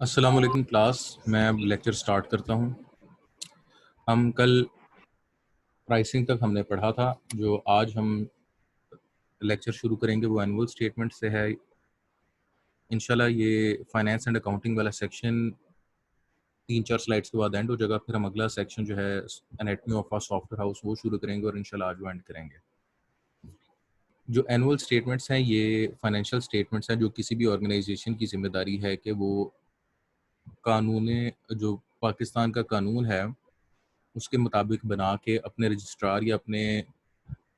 अस्सलाम वालेकुम क्लास। मैं अब लेक्चर स्टार्ट करता हूं। हम कल प्राइसिंग तक हमने पढ़ा था। जो आज हम लेक्चर शुरू करेंगे वो एनुअल स्टेटमेंट से है। इंशाल्लाह ये फाइनेंस एंड अकाउंटिंग वाला सेक्शन 3-4 स्लाइड्स के बाद एंड हो जाएगा। फिर हम अगला सेक्शन जो है anatomy of a software house वो शुरू करेंगे और इंशाल्लाह आज वो एंड करेंगे। जो एनुअल स्टेटमेंट्स हैं ये फाइनेंशियल स्टेटमेंट्स हैं जो किसी भी ऑर्गेनाइजेशन की जिम्मेदारी है कि वो कानून जो पाकिस्तान का कानून है उसके मुताबिक बना के अपने रजिस्ट्रार या अपने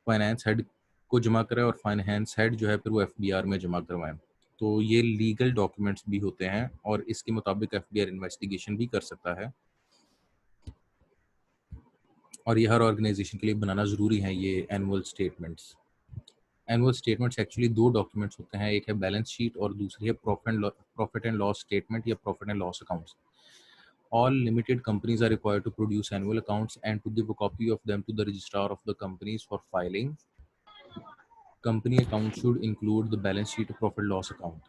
फाइनेंस हेड को जमा कराए और फाइनेंस हेड जो है फिर वो एफबीआर में जमा करवाएं। तो ये लीगल डॉक्यूमेंट्स भी होते हैं और इसके मुताबिक एफबीआर इन्वेस्टिगेशन भी कर सकता है और ये हर ऑर्गेनाइजेशन के लिए बनाना ज़रूरी है। ये एनुअल स्टेटमेंट्स एक्चुअली दो डॉक्यूमेंट्स होते हैं, एक है बैलेंस शीट और दूसरी है प्रॉफिट एंड लॉस स्टेटमेंट या profit and loss accounts. All limited companies are required to produce annual accounts and to give a copy of them to the registrar of the companies for filing. Company account should include the balance sheet, profit loss account.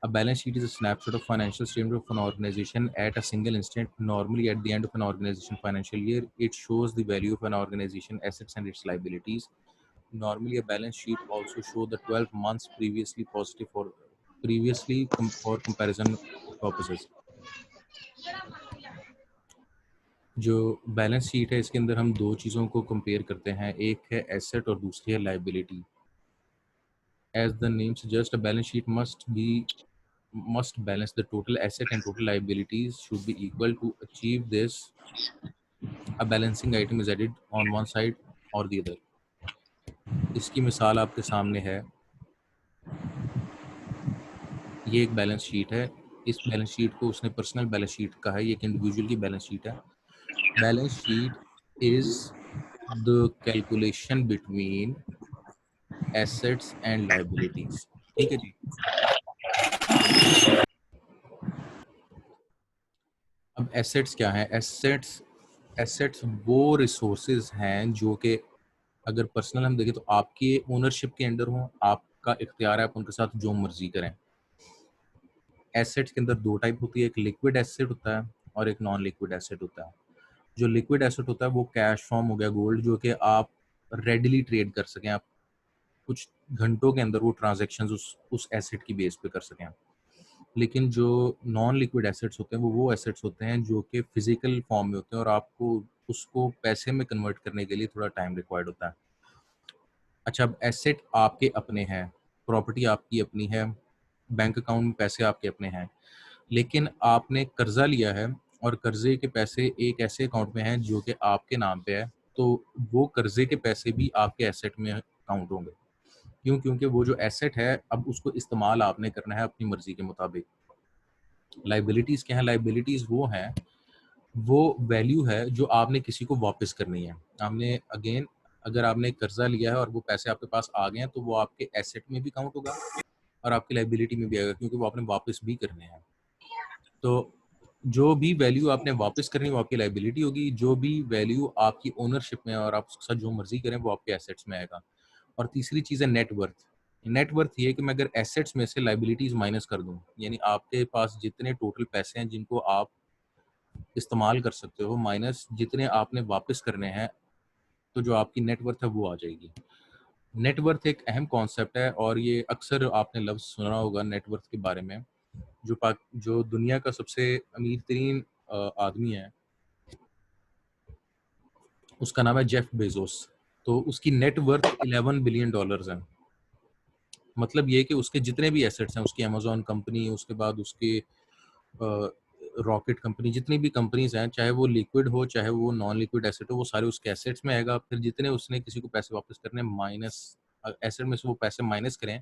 A balance sheet is a snapshot of financial statement of an organization at a single instant, normally at the end of an organization financial year. It shows the value of an organization, assets and its liabilities. Normally, a balance sheet also shows the 12 months for comparison purposes. जो balance sheet है इसके अंदर हम दो चीज़ों को compare करते हैं, एक है एसेट और दूसरी है liability. As the name suggest, a balance sheet must balance the total asset and total liabilities should be equal. To achieve this, a balancing item is added on one side or the other. इसकी मिसाल आपके सामने है, ये एक balance sheet है। इस balance sheet को उसने पर्सनल बैलेंस शीट कहा है, ये एक इंडिविजुअल की बैलेंस शीट है। Balance sheet is the calculation between assets and liabilities. ठीक है जी। अब एसेट्स क्या है? एसेट्स वो रिसोर्सेज हैं जो कि अगर पर्सनल हम देखें तो आपकी ओनरशिप के अंडर हो, आपका इख्तियार है, आप उनके साथ जो मर्जी करें। एसेट्स के अंदर दो टाइप होती है, एक लिक्विड एसेट होता है और एक नॉन लिक्विड एसेट होता है। जो लिक्विड एसेट होता है वो कैश फॉर्म हो गया, गोल्ड, जो कि आप रेडिली ट्रेड कर सकें, आप कुछ घंटों के अंदर वो ट्रांजेक्शन्स उस एसेट की बेस पे कर सकें। लेकिन जो नॉन लिक्विड एसेट्स होते हैं वो एसेट्स होते हैं जो कि फिजिकल फॉर्म में होते हैं और आपको उसको पैसे में कन्वर्ट करने के लिए थोड़ा टाइम रिक्वायर्ड होता है। अच्छा, अब एसेट आपके अपने हैं, प्रॉपर्टी आपकी अपनी है, बैंक अकाउंट में पैसे आपके अपने हैं, लेकिन आपने कर्जा लिया है और कर्जे के पैसे एक ऐसे अकाउंट में हैं जो कि आपके नाम पे है, तो वो कर्जे के पैसे भी आपके एसेट में काउंट होंगे। क्यों? क्योंकि वो जो एसेट है, अब उसको इस्तेमाल आपने करना है अपनी मर्जी के मुताबिक। लाइबिलिटीज क्या है? लाइबिलिटीज वो हैं, वो वैल्यू है जो आपने किसी को वापस करनी है। आपने अगेन, अगर आपने कर्जा लिया है और वो पैसे आपके पास आ गए हैं, तो वो आपके एसेट में भी काउंट होगा और आपकी लाइबिलिटी में भी आएगा, क्योंकि वो आपने वापस भी करने हैं। तो जो भी वैल्यू आपने वापस करनी है वो आपकी लाइबिलिटी होगी, जो भी वैल्यू आपकी ओनरशिप में है और आप उसके साथ जो मर्जी करें वो आपके एसेट्स में आएगा। और तीसरी चीज़ है नेटवर्थ। नेटवर्थ ये है कि मैं अगर एसेट्स में से लाइबिलिटीज माइनस कर दूं, यानी आपके पास जितने टोटल पैसे हैं जिनको आप इस्तेमाल कर सकते हो, माइनस जितने आपने वापस करने हैं, तो जो आपकी नेटवर्थ है वो आ जाएगी। नेटवर्थ एक अहम कॉन्सेप्ट है और ये अक्सर आपने लफ्ज़ सुना होगा नेटवर्थ के बारे में। जो दुनिया का सबसे अमीर तरीन आदमी है, उसका नाम है जेफ बेजोस। तो उसकी नेटवर्थ $11 बिलियन है। मतलब ये कि उसके जितने भी एसेट्स हैं, उसकी अमेजोन कंपनी, उसके बाद उसके रॉकेट कंपनी, जितनी भी कंपनीज हैं, चाहे वो लिक्विड हो चाहे वो नॉन लिक्विड एसेट हो, वो सारे उसके एसेट्स में आएगा। फिर जितने उसने किसी को पैसे वापस करने माइनस एसेट में से वो पैसे माइनस करें,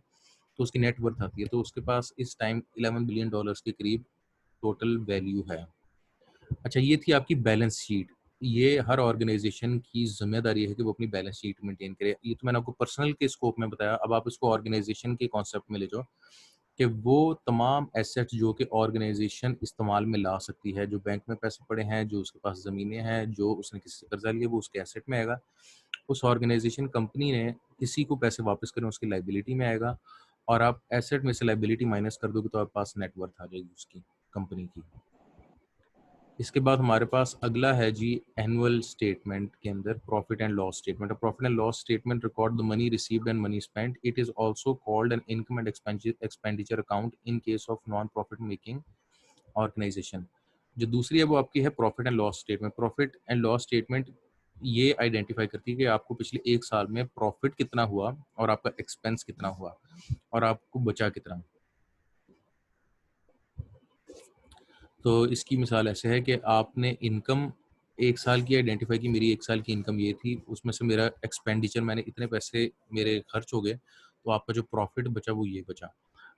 तो उसकी नेटवर्थ आती है। तो उसके पास इस टाइम $11 बिलियन के करीब टोटल वैल्यू है। अच्छा, ये थी आपकी बैलेंस शीट। ये हर ऑर्गेनाइजेशन की जिम्मेदारी है कि वो अपनी बैलेंस शीट मेंटेन करे। ये तो मैंने आपको पर्सनल के स्कोप में बताया, अब आप इसको ऑर्गेनाइजेशन के कॉन्सेप्ट में ले जाओ कि वो तमाम एसेट्स जो कि ऑर्गेनाइजेशन इस्तेमाल में ला सकती है, जो बैंक में पैसे पड़े हैं, जो उसके पास ज़मीनें हैं, जो उसने किसी से कर्जा लिया, वो उसके एसेट में आएगा। उस ऑर्गेनाइजेशन कंपनी ने किसी को पैसे वापस करें, उसकी लाइबिलिटी में आएगा। और आप एसेट में से लाइबिलिटी माइनस कर दोगे तो आपके पास नेटवर्थ आ जाएगी उसकी, कंपनी की। इसके बाद हमारे पास अगला है जी एनुअल स्टेटमेंट के अंदर profit and loss statement. Profit and loss statement record the money received and money spent. It is also called an income and expenditure account in case of non profit making organisation. जो दूसरी है वो आपकी है profit and loss statement. Profit and loss statement ये identify करती है कि आपको पिछले एक साल में प्रॉफिट कितना हुआ और आपका एक्सपेंस कितना हुआ और आपको बचा कितना। तो इसकी मिसाल ऐसे है कि आपने इनकम एक साल की आइडेंटिफाई की, मेरी एक साल की इनकम ये थी, उसमें से मेरा एक्सपेंडिचर, मैंने इतने पैसे मेरे खर्च हो गए, तो आपका जो प्रॉफिट बचा वो ये बचा।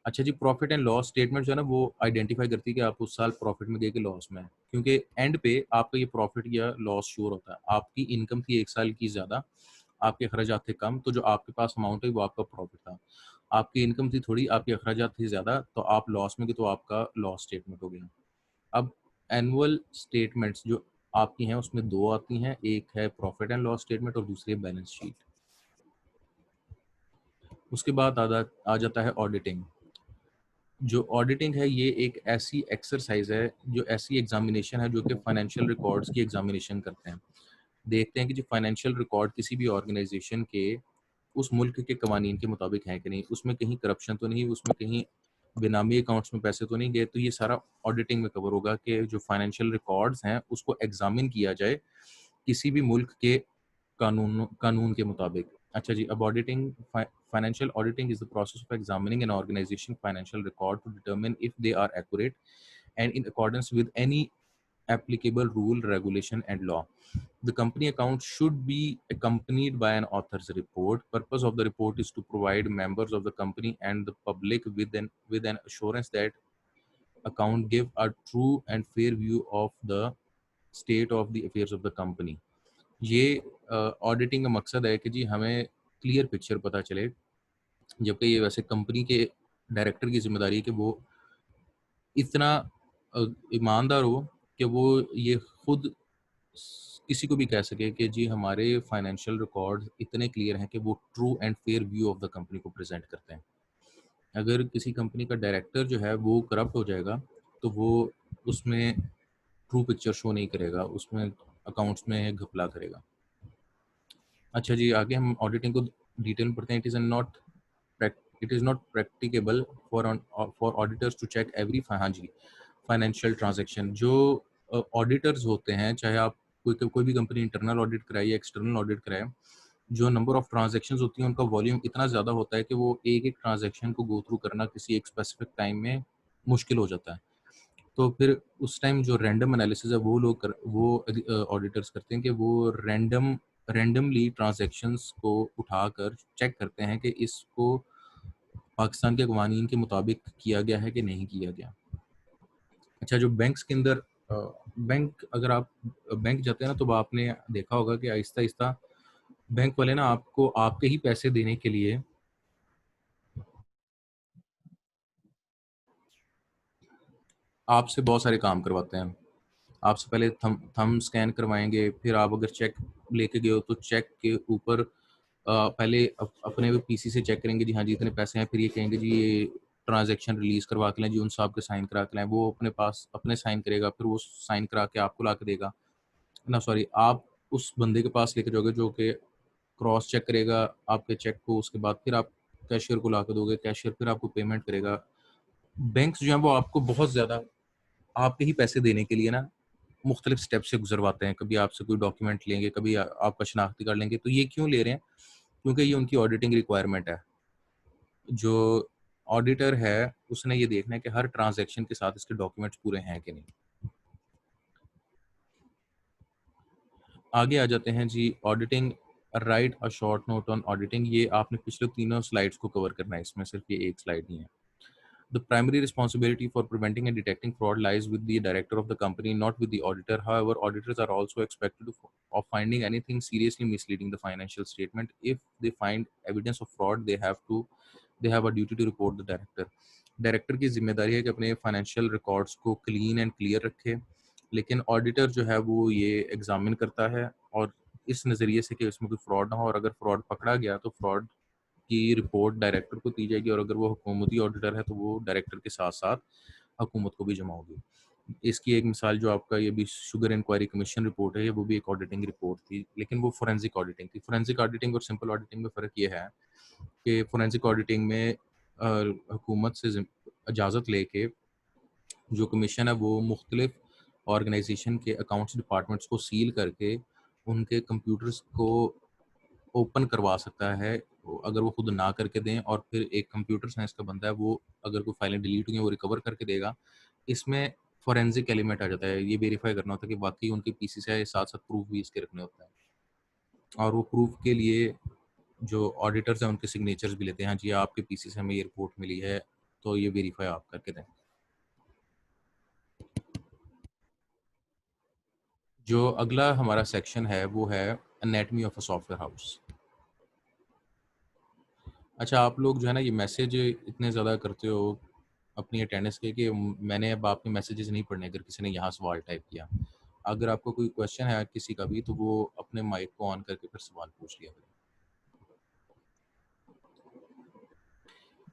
अच्छा जी, प्रॉफिट एंड लॉस स्टेटमेंट जो है ना वो आइडेंटिफाई करती है कि आप उस साल प्रॉफिट में गए कि लॉस में, क्योंकि एंड पे आपका ये प्रॉफिट या लॉस श्योर होता है। आपकी इनकम थी एक साल की ज़्यादा, आपके अखराजात थे कम, तो जो आपके पास अमाउंट है वो आपका प्रॉफिट था। आपकी इनकम थी थोड़ी, आपके अखराजात थे ज़्यादा, तो आप लॉस में गए, तो आपका लॉस स्टेटमेंट हो गया। अब एनुअल स्टेटमेंट्स जो आपकी हैं उसमें दो आती हैं, एक है प्रॉफिट एंड लॉस स्टेटमेंट और दूसरी है बैलेंस शीट। उसके बाद आ जाता है ऑडिटिंग। जो ऑडिटिंग है ये एक ऐसी एक्सरसाइज है, जो ऐसी एग्जामिनेशन है जो कि फाइनेंशियल रिकॉर्ड्स की एग्जामिनेशन करते हैं। देखते हैं कि जो फाइनेंशियल रिकॉर्ड किसी भी ऑर्गेनाइजेशन के उस मुल्क के कवानीन के मुताबिक है कि नहीं, उसमें कहीं करप्शन तो नहीं, उसमें कहीं बेनामी अकाउंट्स में पैसे तो नहीं गए। तो ये सारा ऑडिटिंग में कवर होगा कि जो फाइनेंशियल रिकॉर्ड्स हैं उसको एग्जामिन किया जाए किसी भी मुल्क के कानून कानून के मुताबिक। अच्छा जी, अब auditing, financial auditing is the process of examining an organisation financial record to determine if they are accurate and in accordance with any applicable rule, regulation, and law. The company account should be accompanied by an author's report. Purpose of the report is to provide members of the company and the public with an assurance that account give a true and fair view of the state of the affairs of the company. ये auditing का मकसद है कि जी हमें clear picture पता चले, जबकि ये वैसे कंपनी के डायरेक्टर की जिम्मेदारी है कि वो इतना ईमानदार हो कि वो ये खुद किसी को भी कह सके कि जी हमारे फाइनेंशियल रिकॉर्ड इतने क्लियर हैं कि वो true and fair view of the company को प्रेजेंट करते हैं। अगर किसी कंपनी का डायरेक्टर जो है वो करप्ट हो जाएगा, तो वो उसमें ट्रू पिक्चर शो नहीं करेगा, उसमें अकाउंट्स में घपला करेगा। अच्छा जी, आगे हम ऑडिटिंग को डिटेल में पढ़ते हैं। It is not practicable for auditors to check every, हाँ जी, फाइनेंशियल ट्रांजैक्शन। जो ऑडिटर्स होते हैं, चाहे आप कोई कोई भी कंपनी इंटरनल ऑडिट कराए या एक्सटर्नल ऑडिट कराए, जो नंबर ऑफ ट्रांजैक्शंस होती हैं उनका वॉल्यूम इतना ज़्यादा होता है कि वो एक-एक ट्रांजैक्शन को गो थ्रू करना किसी एक स्पेसिफिक टाइम में मुश्किल हो जाता है। तो फिर उस टाइम जो रैंडम एनालिसिस है वो ऑडिटर्स करते हैं कि वो रैंडमली ट्रांजैक्शंस को उठाकर चेक करते हैं कि इसको पाकिस्तान के कवानीन के मुताबिक किया गया है कि नहीं किया गया। अच्छा, जो बैंक्स के अंदर अगर आप बैंक जाते हैं ना, तो आपने देखा होगा कि आहिस्ता-आहिस्ता बैंक वाले ना आपको आपके ही पैसे देने के लिए आपसे बहुत सारे काम करवाते हैं। आपसे पहले थंब स्कैन करवाएँगे, फिर आप अगर चेक लेके गए हो तो चेक के ऊपर पहले अपने वो पीसी से चेक करेंगे, जी हाँ जी इतने पैसे हैं, फिर ये कहेंगे जी ये ट्रांज़ैक्शन रिलीज़ करवा के लाएँ, जी उन साहब के साइन करा के लाएँ। वो अपने पास अपने साइन करेगा, फिर वो साइन करा के आपको ला के देगा। ना सॉरी, आप उस बंदे के पास लेके जाओगे जो कि क्रॉस चेक करेगा आपके चेक को, उसके बाद फिर आप कैशियर को ला के दोगे, कैशियर फिर आपको पेमेंट करेगा। बैंक्स जो हैं वो आपको बहुत ज़्यादा आपके ही पैसे देने के लिए ना मुख्तलिफ स्टेप से गुजरवाते हैं। कभी आपसे कोई डॉक्यूमेंट लेंगे, कभी आपका शनाख्ती कार्ड लेंगे। तो ये क्यों ले रहे हैं? क्योंकि ये उनकी ऑडिटिंग रिक्वायरमेंट है। जो ऑडिटर है, उसने ये देखना है कि हर ट्रांज़ैक्शन के साथ इसके डॉक्यूमेंट्स पूरे हैं कि नहीं। आगे आ जाते हैं जी auditing, right a short note on auditing. ये आपने पिछले तीनों स्लाइड्स को कवर करना है, इसमें सिर्फ ये एक स्लाइड नहीं है। The primary responsibility for preventing and detecting fraud lies with the director of the company, not with the auditor. However, auditors are also expected of finding anything seriously misleading the financial statement. If they find evidence of fraud, they have a duty to report the director. Director की जिम्मेदारी है कि अपने financial records को clean and clear रखे, लेकिन auditor जो है वो ये एग्जामिन करता है और इस नज़रिए से कि उसमें कोई फ्रॉड ना हो, और अगर फ्रॉड पकड़ा गया तो फ्रॉड की रिपोर्ट डायरेक्टर को दी जाएगी, और अगर वो हुकूमती ऑडिटर है तो वो डायरेक्टर के साथ साथ हुकूमत को भी जमा होगी। इसकी एक मिसाल जो आपका ये भी शुगर इंक्वायरी कमीशन रिपोर्ट है, ये वो भी एक ऑडिटिंग रिपोर्ट थी, लेकिन वो फोरेंसिक ऑडिटिंग थी। फोरेंसिक ऑडिटिंग और सिंपल ऑडिटिंग में फ़र्क ये है कि फोरेंसिक ऑडिटिंग में हुकूमत से इजाज़त लेके जो कमीशन है वो मुख्तलिफ ऑर्गेनाइजेशन के अकाउंट्स डिपार्टमेंट्स को सील करके उनके कंप्यूटर्स को ओपन करवा सकता है, अगर वो खुद ना करके दें, और फिर एक कंप्यूटर साइंस का बंदा है वो अगर कोई फाइलें डिलीट हुई हैं वो रिकवर करके देगा। इसमें फोरेंसिक एलिमेंट आ जाता है, ये वेरीफाई करना होता है कि वाकई उनके पीसी से साथ साथ प्रूफ भी इसके रखने होते हैं, और वो प्रूफ के लिए जो ऑडिटर्स हैं उनके सिग्नेचर्स भी लेते हैं, हाँ जी आपके पीसी से हमें ये रिपोर्ट मिली है, तो ये वेरीफाई आप करके दें। जो अगला हमारा सेक्शन है वो है anatomy of a software house. अच्छा, आप लोग जो है ना ये मैसेज इतने ज़्यादा करते हो अपनी अटेंडेंस के कि मैंने अब आपके मैसेजेस नहीं पढ़ने अगर किसी ने यहाँ सवाल टाइप किया। अगर आपको कोई क्वेश्चन है किसी का भी, तो वो अपने माइक को ऑन करके फिर सवाल पूछ लिया करें।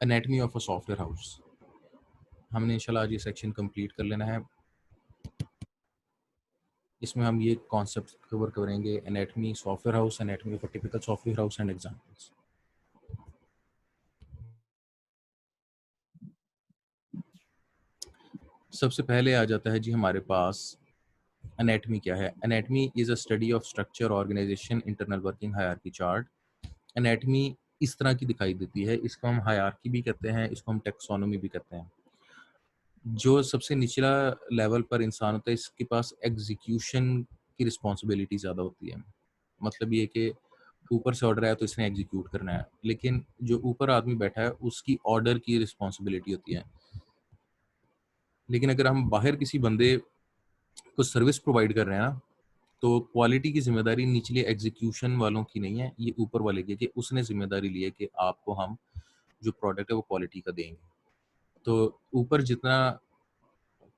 Anatomy of a software house, हमने इंशाल्लाह आज ये सेक्शन कंप्लीट कर लेना है। इसमें हम ये कॉन्सेप्ट कवर करेंगे, anatomy software house, anatomy of a typical software house and examples. सबसे पहले आ जाता है जी हमारे पास एनाटमी क्या है। Anatomy is a study of structure, organisation, internal working, hierarchy chart. Anatomy इस तरह की दिखाई देती है, इसको हम हायरार्की भी कहते हैं, इसको हम टेक्सोनोमी भी कहते हैं। जो सबसे निचला लेवल पर इंसान होता है, इसके पास एग्जीक्यूशन की रिस्पॉन्सिबिलिटी ज़्यादा होती है। मतलब ये कि ऊपर से ऑर्डर आया तो इसने एग्जीक्यूट करना है, लेकिन जो ऊपर आदमी बैठा है उसकी ऑर्डर की रिस्पॉन्सिबिलिटी होती है। लेकिन अगर हम बाहर किसी बंदे को सर्विस प्रोवाइड कर रहे हैं ना, तो क्वालिटी की ज़िम्मेदारी निचले एग्जीक्यूशन वालों की नहीं है, ये ऊपर वाले की है कि उसने ज़िम्मेदारी ली है कि आपको हम जो प्रोडक्ट है वो क्वालिटी का देंगे। तो ऊपर जितना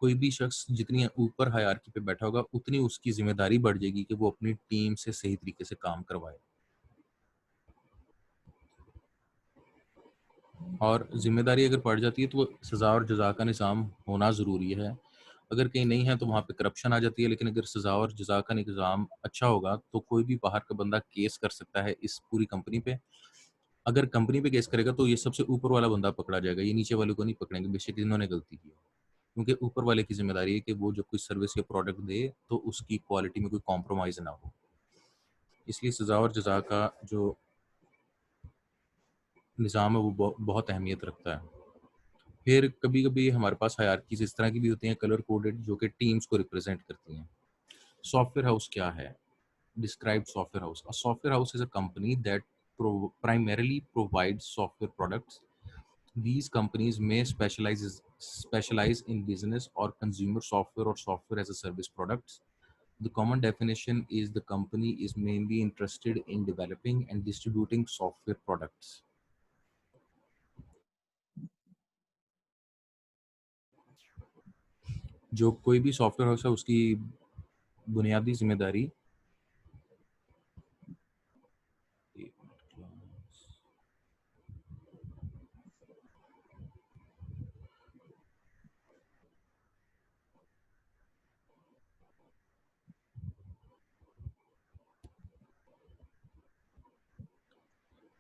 कोई भी शख्स जितनी ऊपर हायरार्की पे बैठा होगा, उतनी उसकी ज़िम्मेदारी बढ़ जाएगी कि वो अपनी टीम से सही तरीके से काम करवाए। और ज़िम्मेदारी अगर बढ़ जाती है तो वो सज़ा और जज़ा का निज़ाम होना ज़रूरी है। अगर कहीं नहीं है तो वहाँ पे करप्शन आ जाती है, लेकिन अगर सज़ा और जज़ा का निज़ाम अच्छा होगा तो कोई भी बाहर का बंदा केस कर सकता है इस पूरी कंपनी पे। अगर कंपनी पे केस करेगा तो ये सबसे ऊपर वाला बंदा पकड़ा जाएगा, ये नीचे वाले को नहीं पकड़ेंगे, बेशक इन्होंने गलती की हो। क्योंकि ऊपर वाले की ज़िम्मेदारी है कि वो जब कोई सर्विस या प्रोडक्ट दे तो उसकी क्वालिटी में कोई कॉम्प्रोमाइज़ ना हो। इसलिए सज़ा और जज़ा का जो निज़ाम है वो बहुत अहमियत रखता है। फिर कभी-कभी हमारे पास हायरार्कीज़ इस तरह की भी होती हैं कलर कोडेड, जो कि टीम्स को रिप्रेजेंट करती हैं। सॉफ्टवेयर हाउस क्या है? Describe software house. A software house is a company that primarily provides software products. These companies may specialize in business or consumer software or software as a service products. The common definition is the company is mainly interested in developing and distributing software products. जो कोई भी software house है उसकी बुनियादी जिम्मेदारी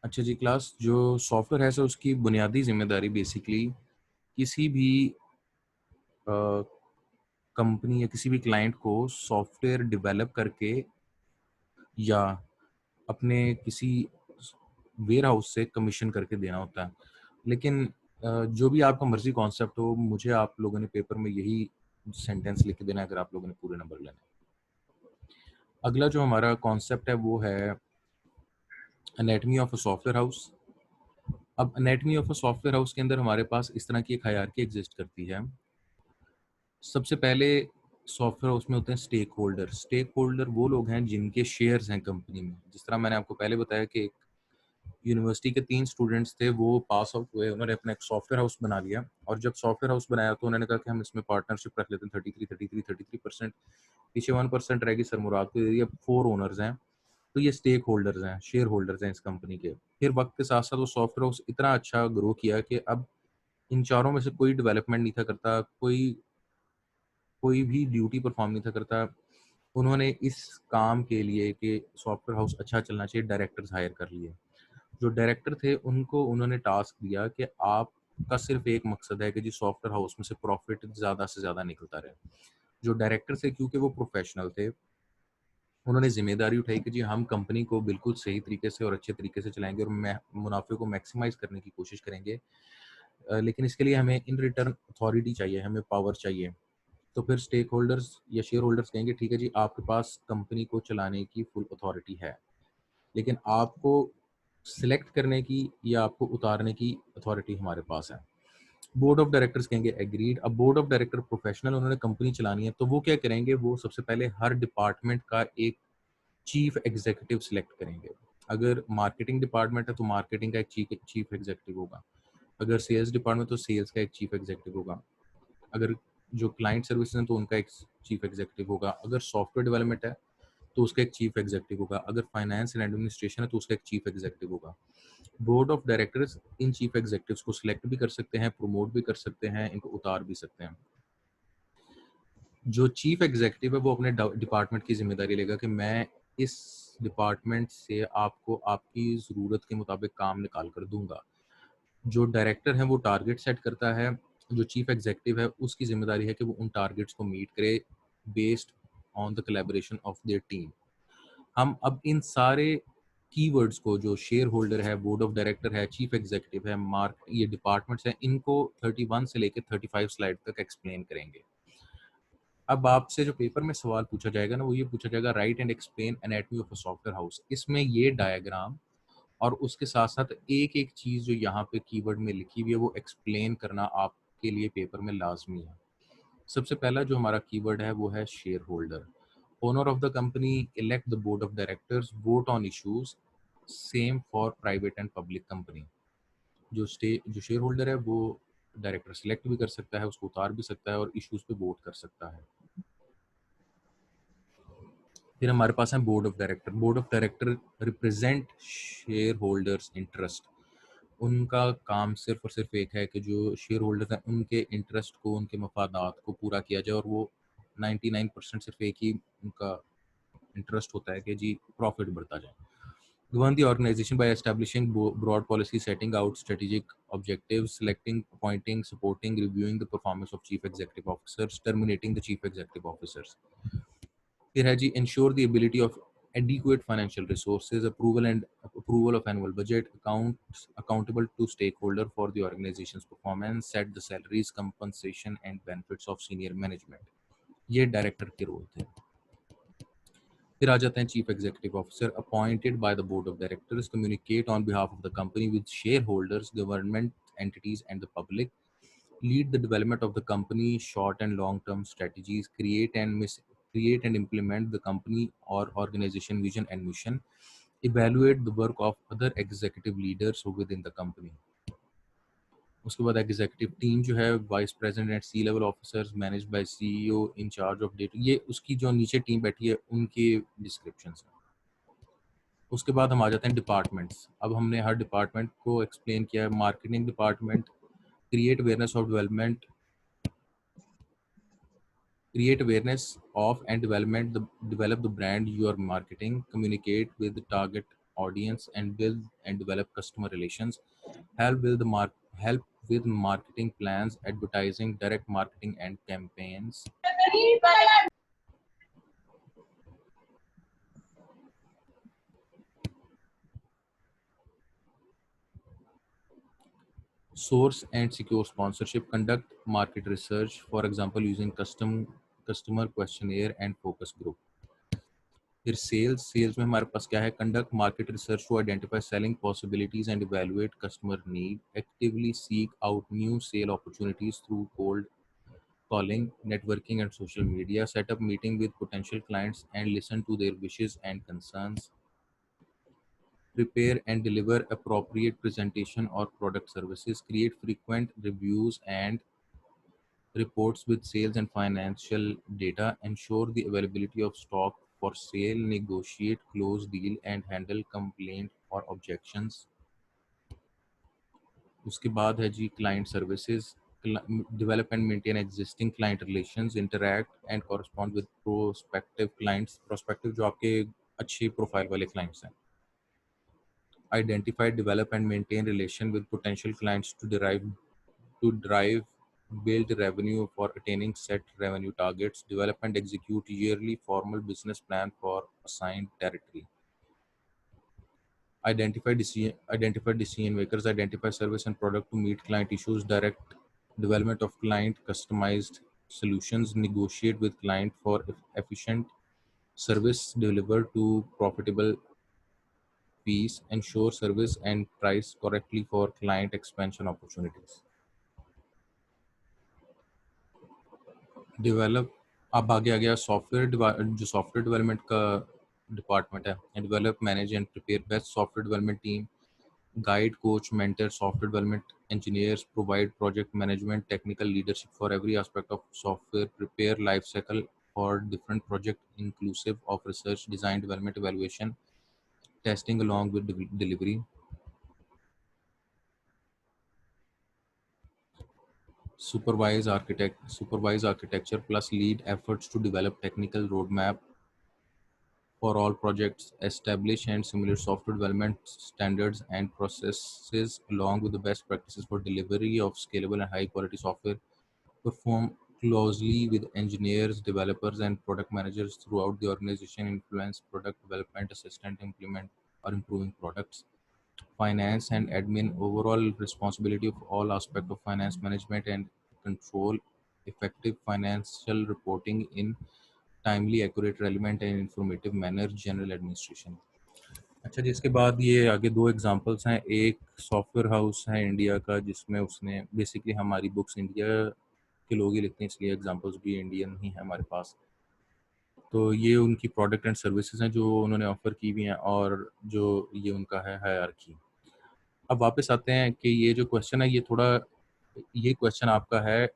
अच्छा जी class, जो software है उसकी बुनियादी जिम्मेदारी बेसिकली किसी भी कंपनी या किसी भी क्लाइंट को सॉफ्टवेयर डेवलप करके या अपने किसी वेयर हाउस से कमीशन करके देना होता है। लेकिन जो भी आपका मर्जी कॉन्सेप्ट हो, मुझे आप लोगों ने पेपर में यही सेंटेंस लिख के देना है अगर आप लोगों ने पूरे नंबर लेने हैं। अगला जो हमारा कॉन्सेप्ट है वो है anatomy of a software house. अब anatomy of a software house के अंदर हमारे पास इस तरह की एक हायरार्की एग्जिस्ट करती है। सबसे पहले सॉफ्टवेयर हाउस में होते हैं स्टेक होल्डर। स्टेक होल्डर वो लोग हैं जिनके शेयर्स हैं कंपनी में। जिस तरह मैंने आपको पहले बताया कि यूनिवर्सिटी के 3 स्टूडेंट्स थे, वो पास आउट हुए, उन्होंने अपना एक सॉफ्टवेयर हाउस बना लिया और जब सॉफ्टवेयर हाउस बनाया तो उन्होंने कहा कि हम इसमें पार्टनरशिप रख लेते हैं 33% पीछे 1% रहेगी सरमुराद को दे दी। अब 4 ओनर्स हैं, तो ये स्टेक होल्डर्स हैं, शेयर होल्डर्स हैं इस कंपनी के। फिर वक्त के साथ साथ वो सॉफ्टवेयर हाउस इतना अच्छा ग्रो किया कि अब इन चारों में से कोई डेवलपमेंट नहीं था करता, कोई कोई भी ड्यूटी परफॉर्म नहीं था करता। उन्होंने इस काम के लिए कि सॉफ्टवेयर हाउस अच्छा चलना चाहिए डायरेक्टर्स हायर कर लिए। जो डायरेक्टर थे उनको उन्होंने टास्क दिया कि आपका सिर्फ एक मकसद है कि जी सॉफ्टवेयर हाउस में से प्रॉफिट ज़्यादा से ज़्यादा निकलता रहे। जो डायरेक्टर थे क्योंकि वो प्रोफेशनल थे, उन्होंने ज़िम्मेदारी उठाई कि जी हम कंपनी को बिल्कुल सही तरीके से और अच्छे तरीके से चलाएँगे और मुनाफ़े को मैक्सिमाइज़ करने की कोशिश करेंगे। लेकिन इसके लिए हमें इन रिटर्न अथॉरिटी चाहिए, हमें पावर चाहिए। तो फिर स्टेक होल्डर्स या शेयर होल्डर्स कहेंगे ठीक है जी आपके पास कंपनी को चलाने की फुल अथॉरिटी है, लेकिन आपको सिलेक्ट करने की या आपको उतारने की अथॉरिटी हमारे पास है। बोर्ड ऑफ डायरेक्टर्स कहेंगे एग्रीड। अब बोर्ड ऑफ डायरेक्टर प्रोफेशनल, उन्होंने कंपनी चलानी है तो वो क्या करेंगे, वो सबसे पहले हर डिपार्टमेंट का एक चीफ एग्जीक्यूटिव सिलेक्ट करेंगे। अगर मार्केटिंग डिपार्टमेंट है तो मार्केटिंग का एक चीफ एग्जीक्यूटिव होगा। अगर सेल्स डिपार्टमेंट तो सेल्स का एक चीफ एग्जीक्यूटिव होगा। अगर जो क्लाइंट सर्विस है तो उनका एक चीफ एग्जीक्यूटिव होगा। अगर सॉफ्टवेयर डेवलपमेंट है तो उसका एक चीफ एग्जीक्यूटिव होगा। अगर फाइनेंस एंड एडमिनिस्ट्रेशन है तो उसका एक चीफ एग्जीक्यूटिव होगा। Board of directors in chief executives को सिलेक्ट भी कर सकते हैं, प्रमोट भी कर सकते हैं, इनको उतार भी सकते हैं। जो चीफ एग्जीक्यूटिव है वो अपने डिपार्टमेंट की जिम्मेदारी लेगा कि मैं इस डिपार्टमेंट से आपको आपकी ज़रूरत के मुताबिक काम निकाल कर दूंगा। जो डायरेक्टर है वो टारगेट सेट करता है। जो चीफ एग्जीक्यूटिव है उसकी जिम्मेदारी है कि वो उन टारगेट्स को मीट करे based on the collaboration of their team. हम अब इन सारे कीवर्ड्स को, जो शेयर होल्डर है, बोर्ड ऑफ डायरेक्टर है, चीफ एग्जीक्यूटिव है, मार्क, ये डिपार्टमेंट्स हैं, इनको 31 से लेकर 35 स्लाइड तक एक्सप्लेन करेंगे। अब आपसे जो पेपर में सवाल पूछा जाएगा ना, वो ये पूछा जाएगा right and explain anatomy of a software house. इसमें ये डायग्राम और उसके साथ साथ एक एक चीज़ जो यहाँ पे कीवर्ड में लिखी हुई है वो एक्सप्लेन करना आपके लिए पेपर में लाजमी है। सबसे पहला जो हमारा कीवर्ड है वो है share holder. Owner of the company elect the board of directors, vote on issues, same for private and public company. जो शेयर होल्डर है वो डायरेक्टर सिलेक्ट भी कर सकता है, उसको उतार भी सकता है और इश्यूज पे वोट कर सकता है। फिर हमारे पास है board of director. Board of director represent share holders interest. उनका काम सिर्फ और सिर्फ एक है कि जो शेयर होल्डर्स हैं उनके इंटरेस्ट को, उनके मफादात को पूरा किया जाए, और वो 99% सिर्फ एक ही उनका इंटरेस्ट होता है कि जी प्रॉफिट बढ़ता जाए। Govern the organisation by establishing broad policy, setting out strategic objectives, selecting, appointing, supporting, reviewing the performance of chief executive officers, terminating the chief executive officers. फिर है जी ensure the ability of adequate financial resources, approval of annual budget, accounts accountable to stakeholder for the organization's performance, set the salaries, compensation and benefits of senior management. ये director के role थे। फिर आ जाते हैं chief executive officer, appointed by the board of directors, communicate on behalf of the company with share holders, government entities and the public, lead the development of the company short and long term strategies, create and implement the company or organization vision and mission, evaluate the work of other executive leaders within the company. उसके बाद executive team जो है vice president and C level officers manage by CEO in charge of data, ये उसकी जो नीचे team बैठी है उनके डिस्क्रिप्शंस हैं। उसके बाद हम आ जाते हैं डिपार्टमेंट्स। अब हमने हर डिपार्टमेंट को एक्सप्लेन किया है। Marketing department, create awareness of development create awareness of and develop the brand you are marketing, communicate with the target audience and build and develop customer relations, help with marketing plans, advertising, direct marketing and campaigns, source and secure sponsorship, conduct market research, for example using customer questionnaire and focus group. फिर sales में हमारे पास क्या है, conduct market research to identify selling possibilities and evaluate customer need, actively seek out new sale opportunities through cold calling, networking and social media, set up meeting with potential clients and listen to their wishes and concerns, prepare and deliver appropriate presentation or product services, create frequent reviews and reports with sales and financial data, ensure the availability of stock for sale, negotiate, close deal and handle complaint or objections. उसके बाद है जी client services, develop and maintain existing client relations, interact and correspond with prospective clients, prospective जो आपके अच्छी profile वाले clients हैं. Identify, develop and maintain relation with potential clients to drive build revenue for attaining set revenue targets, develop and execute yearly formal business plan for assigned territory. Identify decision makers, identify service and product to meet client issues, direct development of client customized solutions, negotiate with client for efficient service delivered to profitable fees, ensure service and price correctly for client expansion opportunities. Develop, अब आगे आ गया जो software development का department है, develop manage and prepare best software development team, guide, coach, mentor software development engineers, provide project management, technical leadership for every aspect of software, prepare life cycle for different project inclusive of research, design, development, evaluation, testing along with delivery. Supervise architecture plus lead efforts to develop technical roadmap for all projects, establish and simulate software development standards and processes along with the best practices for delivery of scalable and high quality software, perform closely with engineers, developers and product managers throughout the organization, influence product development, assistant implement or improving products, finance and admin, overall responsibility of all aspects of finance management and control, effective financial reporting in timely, accurate, relevant and informative manner, general administration. अच्छा जी, इसके बाद ये आगे दो examples हैं। एक software house है India का जिसमें उसने बेसिकली हमारी बुक्स इंडिया के लोग ही लिखते हैं, इसलिए एग्जांपल्स भी इंडियन ही हैं हमारे पास। तो ये उनकी प्रोडक्ट एंड सर्विसेज हैं जो उन्होंने ऑफर की हुई हैं और जो ये उनका है हायरार्की। अब वापस आते हैं कि ये जो क्वेश्चन है ये क्वेश्चन आपका है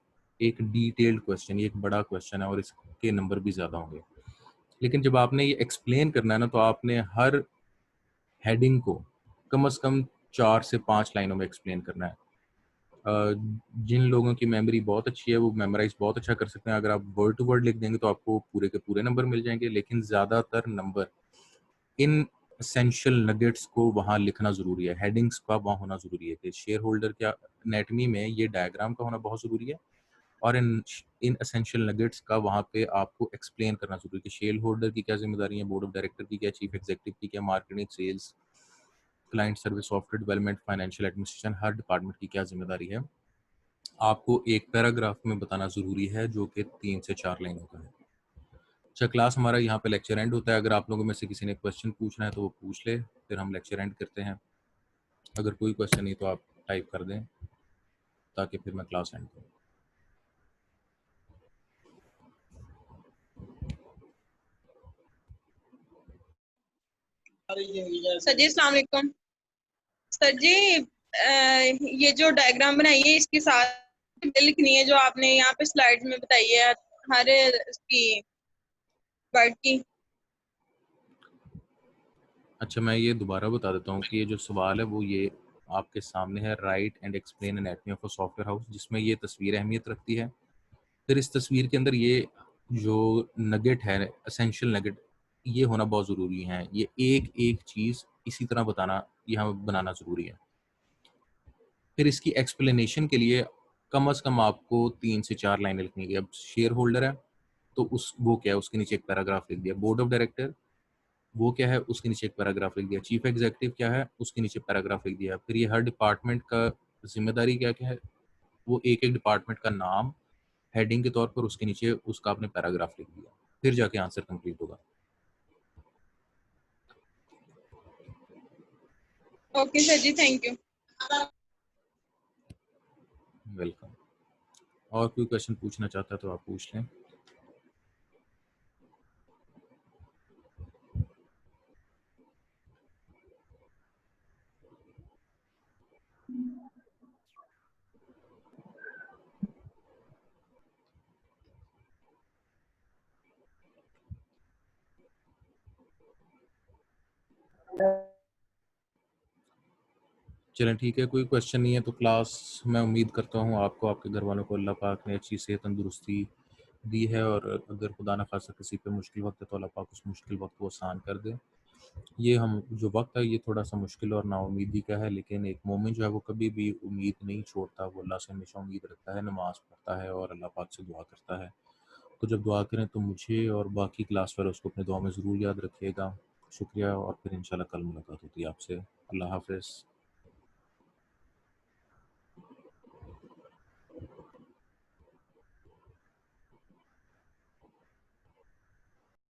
एक डिटेल्ड क्वेश्चन, ये एक बड़ा क्वेश्चन है और इसके नंबर भी ज़्यादा होंगे। लेकिन जब आपने ये एक्सप्लेन करना है ना, तो आपने हर हेडिंग को कम से कम 4 से 5 लाइनों में एक्सप्लेन करना है। जिन लोगों की मेमोरी बहुत अच्छी है वो मेमोराइज बहुत अच्छा कर सकते हैं। अगर आप वर्ड टू वर्ड लिख देंगे तो आपको पूरे के पूरे नंबर मिल जाएंगे, लेकिन ज़्यादातर नंबर इन एसेंशियल नगेट्स को वहाँ लिखना ज़रूरी है, हेडिंग्स का वहाँ होना ज़रूरी है कि शेयर होल्डर क्या एनेटमी में ये डायग्राम का होना बहुत ज़रूरी है और इन एसेंशियल नगेट्स का वहाँ पे आपको एक्सप्लेन करना ज़रूरी है कि शेयर होल्डर की क्या ज़िम्मेदारी है, बोर्ड ऑफ डायरेक्टर की क्या, चीफ एग्जीक्यूटिव की क्या, marketing, sales, client service, software development, financial administration, हर डिपार्टमेंट की क्या ज़िम्मेदारी है, आपको एक पैराग्राफ में बताना ज़रूरी है, जो कि 3 से 4 लाइनों का है। अच्छा, क्लास हमारा यहाँ पे लेक्चर एंड होता है। अगर आप लोगों में से किसी ने क्वेश्चन पूछना है तो वो पूछ ले, फिर हम लेक्चर एंड करते हैं। अगर कोई क्वेश्चन नहीं तो आप टाइप कर दें ताकि फिर मैं क्लास एंड करूँ। सर जी अस्सलाम वालेकुम। सर जी ये जो डायग्राम बनाई है इसके साथ लिखनी है जो आपने यहाँ पे स्लाइड में बताई है हर इसकी वर्ड की। अच्छा, मैं ये दोबारा बता देता हूँ कि ये जो सवाल है वो ये आपके सामने है, right and explain anatomy of a software house, जिसमें ये तस्वीर अहमियत रखती है। फिर इस तस्वीर के अंदर ये जो नगेट है, एसेंशियल नगेट, ये होना बहुत ज़रूरी है। ये एक एक चीज़ इसी तरह बताना, यहाँ बनाना ज़रूरी है। फिर इसकी एक्सप्लेनेशन के लिए कम से कम आपको 3 से 4 लाइनें लिखनी है। अब शेयर होल्डर है तो उस वो क्या है, उसके नीचे एक पैराग्राफ लिख दिया। बोर्ड ऑफ डायरेक्टर वो क्या है, उसके नीचे एक पैराग्राफ लिख दिया। चीफ एग्जीक्यूटिव क्या है, उसके नीचे पैराग्राफ लिख दिया। फिर ये हर डिपार्टमेंट का जिम्मेदारी क्या क्या है, वो एक एक डिपार्टमेंट का नाम हेडिंग के तौर पर उसके नीचे उसका आपने पैराग्राफ लिख दिया। फिर जाके आंसर कंप्लीट होगा। ओके सर जी, थैंक यू। वेलकम। और कोई क्वेश्चन पूछना चाहता है तो आप पूछ लें। चलें ठीक है, कोई क्वेश्चन नहीं है तो क्लास मैं उम्मीद करता हूँ आपको, आपके घर वालों को अल्लाह पाक ने अच्छी सेहत तंदुरुस्ती दी है, और अगर खुदा न खासा किसी पे मुश्किल वक्त है तो अल्लाह पाक उस मुश्किल वक्त को आसान कर दे। ये हम जो वक्त है ये थोड़ा सा मुश्किल और नाउमीदी का है, लेकिन एक मोमिन जो है वो कभी भी उम्मीद नहीं छोड़ता, वो अल्लाह से हमेशा उम्मीद रखता है, नमाज़ पढ़ता है और अल्लाह पाक से दुआ करता है। तो जब दुआ करें तो मुझे और बाकी क्लास वाले उसको अपने दुआ में ज़रूर याद रखिएगा। शुक्रिया, और फिर इंशाल्लाह कल मुलाकात होती है आपसे। अल्लाह हाफ़िज़।